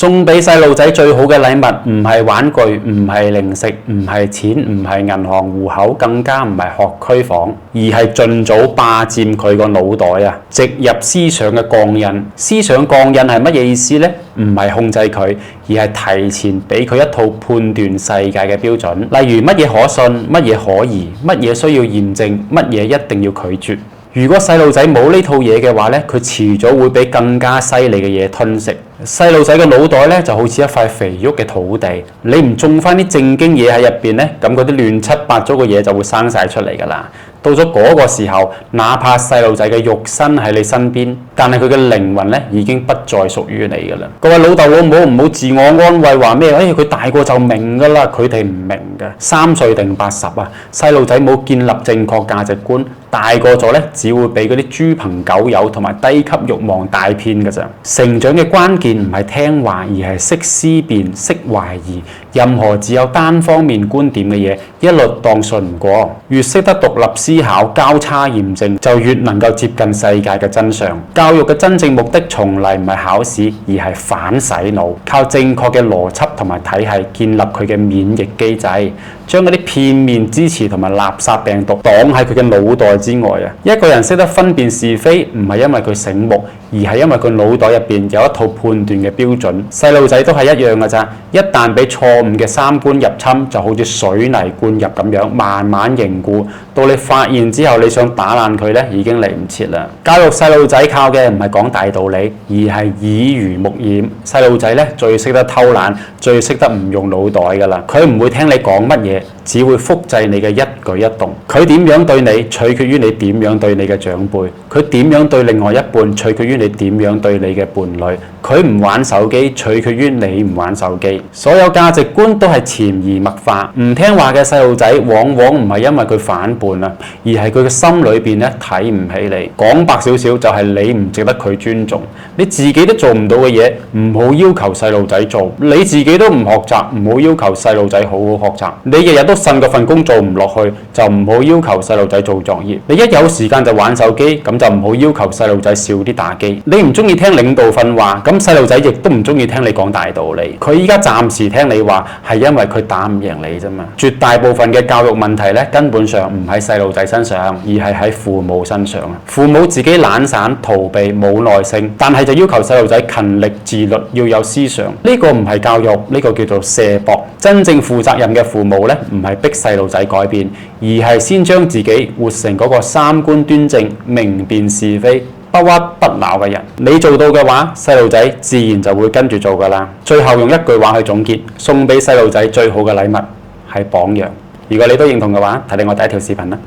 送俾細路仔最好嘅禮物唔係玩具，唔係零食，唔係錢，唔係銀行戶口，更加唔係學區房，而係盡早霸佔佢個腦袋啊！植入思想嘅鋼印。思想鋼印係乜嘢意思呢？唔係控制佢，而係提前俾佢一套判斷世界嘅標準。例如乜嘢可信，乜嘢可疑，乜嘢需要驗證，乜嘢一定要拒絕。如果細路仔冇呢套嘢嘅話呢，佢遲早會俾更加犀利嘅嘢吞食。細路仔嘅腦袋呢就好似一塊肥沃嘅土地，你唔種翻啲正經嘢喺入邊呢，咁嗰啲亂七八糟嘅嘢就會生晒出嚟㗎啦。到咗嗰個時候，哪怕細路仔嘅肉身喺你身邊，但係佢嘅靈魂呢已經不再屬於你㗎啦。各位老豆老母唔好自我安慰話咩？佢大個就明㗎啦，佢哋唔明㗎。3歲定80啊，細路仔冇建立正確價值觀，大個咗呢，只會俾嗰啲豬朋狗友同埋低級慾望帶偏㗎咋。成長嘅關鍵唔係聽話，而係識思辨、識懷疑。任何只有單方面觀點嘅嘢，一律當信唔過。越識得獨立思考、交叉驗證，就越能夠接近世界嘅真相。教育嘅真正目的，從嚟唔係考試，而係反洗腦，靠正確嘅邏輯同埋體系建立佢嘅免疫機制，將嗰啲片面之詞同埋垃圾病毒擋喺佢嘅腦袋之外啊！一個人識得分辨是非，唔係因為佢醒目，而係因為佢腦袋入邊有一套判斷嘅標準。細路仔都係一樣㗎咋，一旦俾錯誤嘅三觀入侵，就好似水泥灌入咁樣，慢慢凝固，到你發現之後，你想打爛佢呢，已經嚟唔切啦。教育細路仔靠嘅唔係講大道理，而係耳濡目染。細路仔呢，最識得偷懶，最識得唔用腦袋㗎啦。佢唔會聽你講乜嘢，只會複製你嘅一舉一動。佢點樣對你，取決於你點樣對你嘅長輩；佢點樣對另外一半，取決於你點樣對你嘅伴侶。佢唔玩手機，取決於你唔玩手機。所有價值觀都係潛移默化。唔聽話嘅細路仔，往往唔係因為佢反叛啊，而係佢嘅心裏邊咧睇唔起你。講白少少，就係你唔值得佢尊重。你自己都做唔到嘅嘢，唔好要求細路仔做。你自己都唔學習，唔好要求細路仔好好學習。你日日都呻嗰份工做唔落去，就唔好要求細路仔做作業。你一有時間就玩手機，咁就唔好要求細路仔少啲打機。你唔中意聽領導訓話，咁細路仔亦都唔中意聽你講大道理。佢依家暫時聽你話，係因為佢打唔贏你啫嘛。絕大部分嘅教育問題咧，根本上唔喺細路仔身上，而係喺父母身上啊。父母自己懶散、逃避、冇耐性，但係就要求細路仔勤力自律，要有思想。呢個唔係教育，呢個叫做卸膊。真正負責任嘅父母咧，唔係逼細路仔改變，而係先將自己活成嗰個三觀端正、明辨是非、不屈不撓嘅人。你做到嘅話，細路仔自然就會跟住做噶啦。最後用一句話去總結，送俾細路仔最好嘅禮物係榜樣。如果你都認同嘅話，睇睇我第一條視頻啦。